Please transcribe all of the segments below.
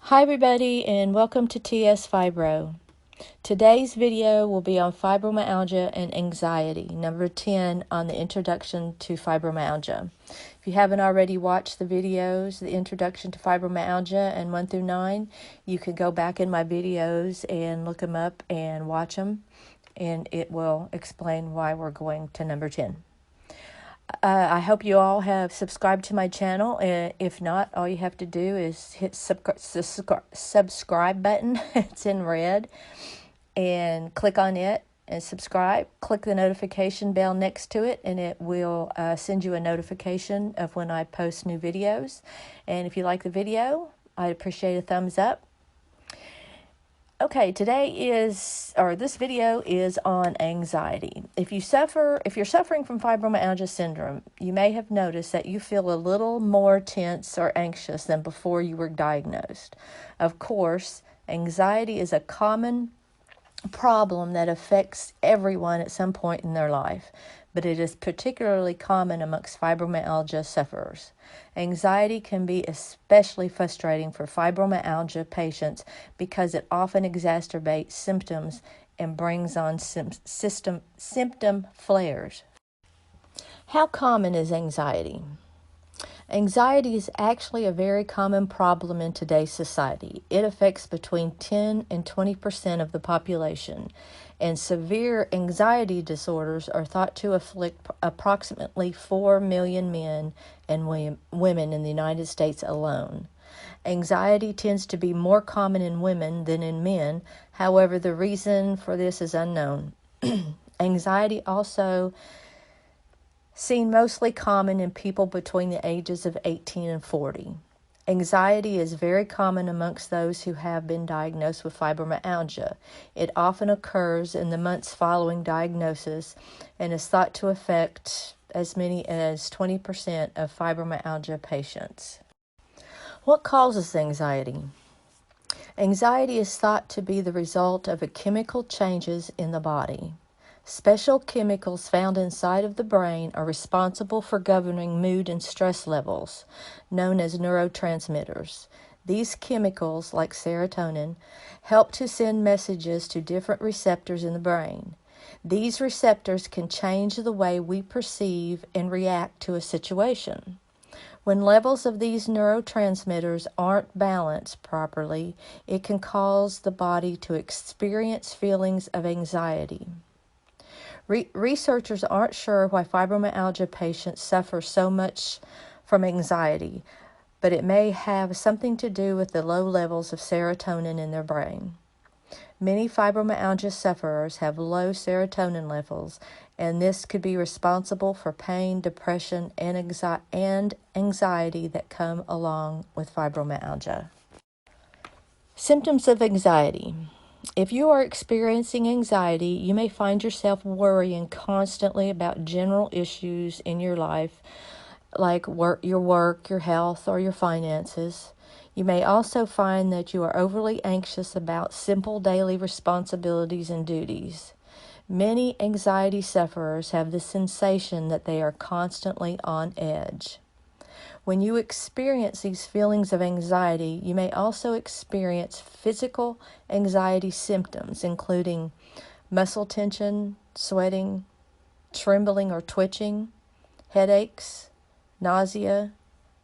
Hi everybody and welcome to TS Fibro. Today's video will be on fibromyalgia and anxiety, number 10 on the introduction to fibromyalgia. If you haven't already watched the videos, the introduction to fibromyalgia and 1 through 9, you can go back in my videos and look them up and watch them, and it will explain why we're going to number 10. I hope you all have subscribed to my channel. If not, all you have to do is hit subscribe button. It's in red, and click on it and subscribe. Click the notification bell next to it, and it will send you a notification of when I post new videos. And if you like the video, I'd appreciate a thumbs up. Okay, this video is on anxiety. If you're suffering from fibromyalgia syndrome, you may have noticed that you feel a little more tense or anxious than before you were diagnosed. Of course, anxiety is a common problem that affects everyone at some point in their life, but it is particularly common amongst fibromyalgia sufferers. Anxiety can be especially frustrating for fibromyalgia patients because it often exacerbates symptoms and brings on symptom flares. How common is anxiety? Anxiety is actually a very common problem in today's society. It affects between 10 and 20% of the population, and severe anxiety disorders are thought to afflict approximately 4 million men and women in the United States alone. Anxiety tends to be more common in women than in men. However, the reason for this is unknown. Anxiety also seen mostly common in people between the ages of 18 and 40. Anxiety is very common amongst those who have been diagnosed with fibromyalgia. It often occurs in the months following diagnosis and is thought to affect as many as 20% of fibromyalgia patients. What causes anxiety? Anxiety is thought to be the result of chemical changes in the body. Special chemicals found inside of the brain are responsible for governing mood and stress levels, known as neurotransmitters. These chemicals, like serotonin, help to send messages to different receptors in the brain. These receptors can change the way we perceive and react to a situation. When levels of these neurotransmitters aren't balanced properly, it can cause the body to experience feelings of anxiety. Researchers aren't sure why fibromyalgia patients suffer so much from anxiety, but it may have something to do with the low levels of serotonin in their brain. Many fibromyalgia sufferers have low serotonin levels, and this could be responsible for pain, depression, and anxiety that come along with fibromyalgia. Symptoms of anxiety. If you are experiencing anxiety, you may find yourself worrying constantly about general issues in your life, like your work, your health, or your finances. You may also find that you are overly anxious about simple daily responsibilities and duties. Many anxiety sufferers have the sensation that they are constantly on edge. When you experience these feelings of anxiety, you may also experience physical anxiety symptoms, including muscle tension, sweating, trembling or twitching, headaches, nausea,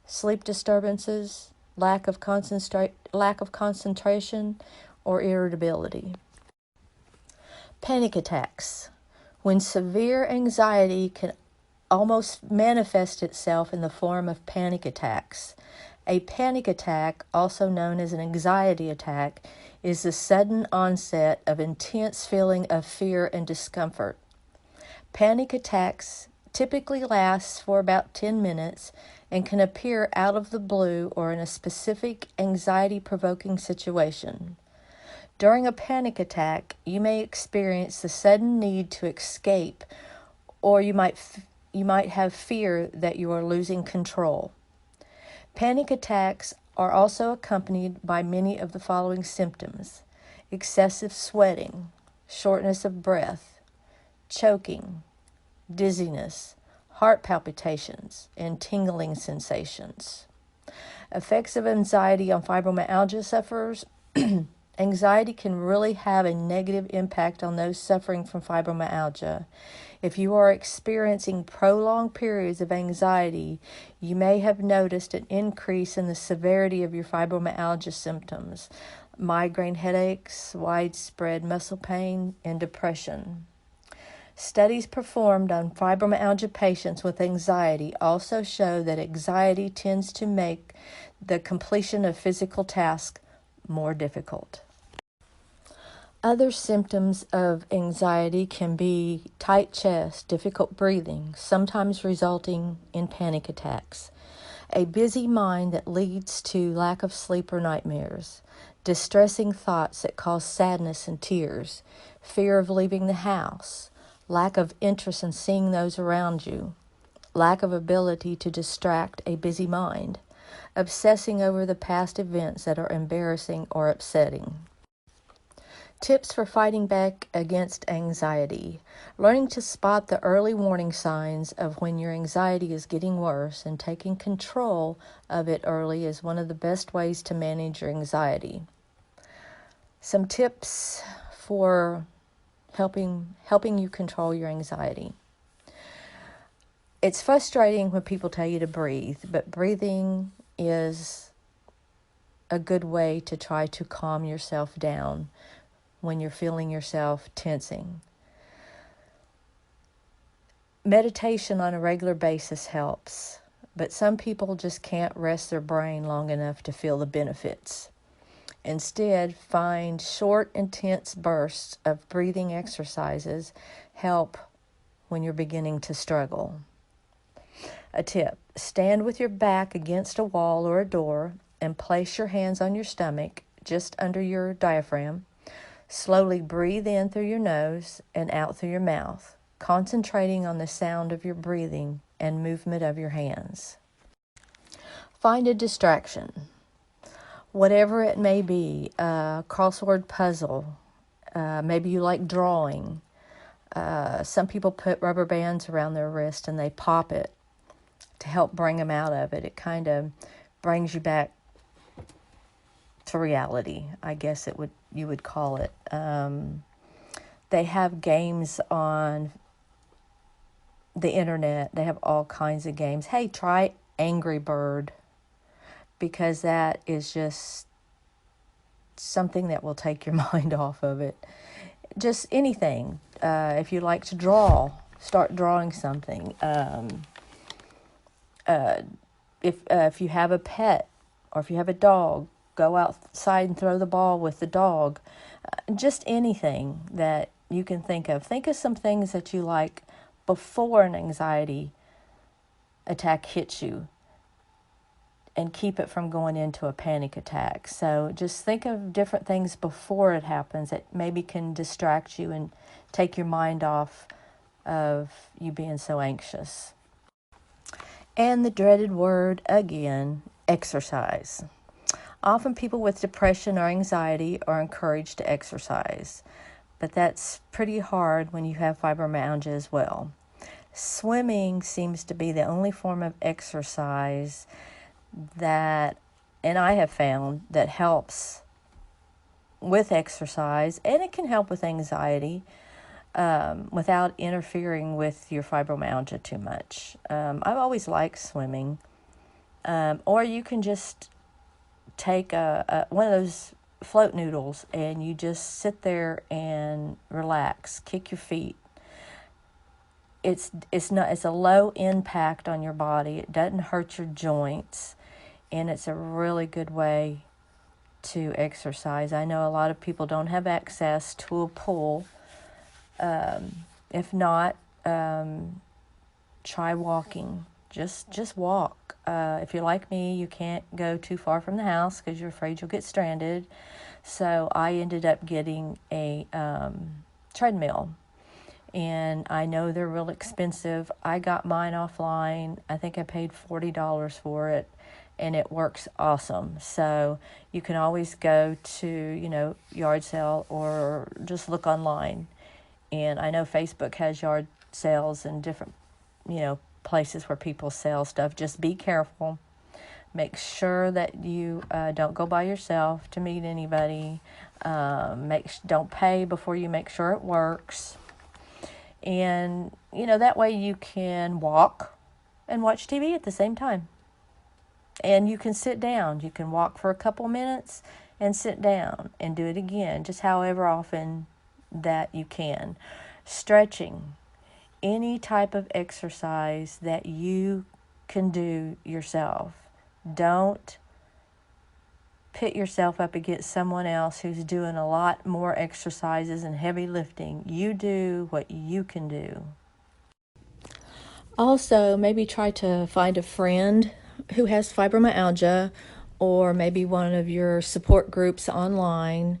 sleep disturbances, lack of concentration, or irritability. Panic attacks. When severe anxiety can almost manifest itself in the form of panic attacks. A panic attack, also known as an anxiety attack, is the sudden onset of intense feeling of fear and discomfort. Panic attacks typically last for about 10 minutes and can appear out of the blue or in a specific anxiety-provoking situation. During a panic attack, you may experience the sudden need to escape, or you might have fear that you are losing control. Panic attacks are also accompanied by many of the following symptoms: excessive sweating, shortness of breath, choking, dizziness, heart palpitations, and tingling sensations. Effects of anxiety on fibromyalgia sufferers. Anxiety can really have a negative impact on those suffering from fibromyalgia. If you are experiencing prolonged periods of anxiety, you may have noticed an increase in the severity of your fibromyalgia symptoms, migraine headaches, widespread muscle pain, and depression. Studies performed on fibromyalgia patients with anxiety also show that anxiety tends to make the completion of physical tasks more difficult. Other symptoms of anxiety can be tight chest, difficult breathing, sometimes resulting in panic attacks, a busy mind that leads to lack of sleep or nightmares, distressing thoughts that cause sadness and tears, fear of leaving the house, lack of interest in seeing those around you, lack of ability to distract a busy mind, obsessing over the past events that are embarrassing or upsetting. Tips for fighting back against anxiety. Learning to spot the early warning signs of when your anxiety is getting worse and taking control of it early is one of the best ways to manage your anxiety. Some tips for helping you control your anxiety. It's frustrating when people tell you to breathe, but breathing is a good way to try to calm yourself down when you're feeling yourself tensing. Meditation on a regular basis helps, but some people just can't rest their brain long enough to feel the benefits. Instead, find short, intense bursts of breathing exercises help when you're beginning to struggle. A tip: stand with your back against a wall or a door and place your hands on your stomach, just under your diaphragm. Slowly breathe in through your nose and out through your mouth, concentrating on the sound of your breathing and movement of your hands. Find a distraction, whatever it may be, a crossword puzzle. Maybe you like drawing. Some people put rubber bands around their wrist and they pop it to help bring them out of it. It kind of brings you back to reality, I guess you would call it. They have games on the internet. They have all kinds of games. Hey, try Angry Bird, because that is just something that will take your mind off of it. Just anything. If you like to draw, start drawing something. If you have a pet or if you have a dog, go outside and throw the ball with the dog. Just anything that you can think of. Think of some things that you like before an anxiety attack hits you, and keep it from going into a panic attack. So just think of different things before it happens that maybe can distract you and take your mind off of you being so anxious. And the dreaded word again, exercise. Often people with depression or anxiety are encouraged to exercise, but that's pretty hard when you have fibromyalgia as well. Swimming seems to be the only form of exercise that, and I have found, that helps with exercise, and it can help with anxiety without interfering with your fibromyalgia too much. I've always liked swimming, or you can just take one of those float noodles and you just sit there and relax, kick your feet. It's a low impact on your body. It doesn't hurt your joints, and it's a really good way to exercise. I know a lot of people don't have access to a pool. If not, try walking. Just walk. If you're like me, you can't go too far from the house because you're afraid you'll get stranded. So I ended up getting a treadmill, and I know they're real expensive. I got mine offline. I think I paid $40 for it, and it works awesome. So you can always go to, yard sale or just look online. And I know Facebook has yard sales and different, places where people sell stuff. Just be careful. Make sure that you don't go by yourself to meet anybody. Don't pay before you make sure it works. And, that way you can walk and watch TV at the same time. And you can sit down. You can walk for a couple minutes and sit down and do it again, just however often that you can. Stretching, any type of exercise that you can do yourself. Don't pit yourself up against someone else who's doing a lot more exercises and heavy lifting. You do what you can do. Also, maybe try to find a friend who has fibromyalgia, or maybe one of your support groups online,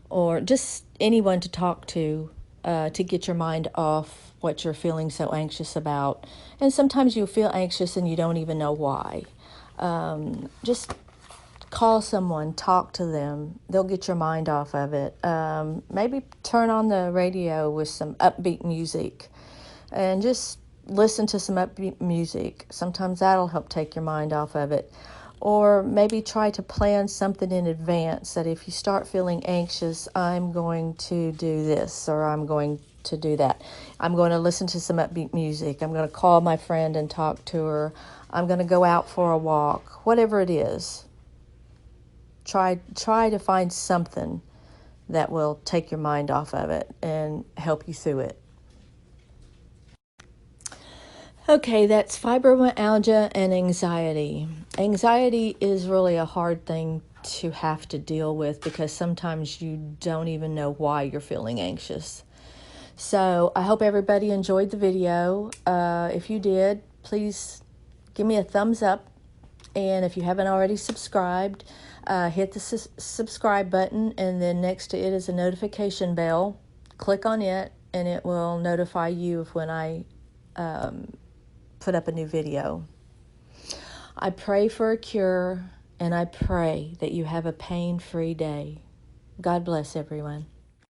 or just anyone to talk to get your mind off what you're feeling so anxious about. And sometimes you'll feel anxious and you don't even know why. Just call someone, talk to them. They'll get your mind off of it. Maybe turn on the radio with some upbeat music and just listen to some upbeat music. Sometimes that'll help take your mind off of it. Or maybe try to plan something in advance, that if you start feeling anxious, I'm going to do this, or I'm going to do that. I'm going to listen to some upbeat music. I'm going to call my friend and talk to her. I'm going to go out for a walk. Whatever it is, try to find something that will take your mind off of it and help you through it. Okay, that's fibromyalgia and anxiety. Anxiety is really a hard thing to have to deal with, because sometimes you don't even know why you're feeling anxious. So I hope everybody enjoyed the video. If you did, please give me a thumbs up. And if you haven't already subscribed, hit the subscribe button, and then next to it is a notification bell. Click on it, and it will notify you of when I put up a new video. I pray for a cure, and I pray that you have a pain-free day. God bless everyone.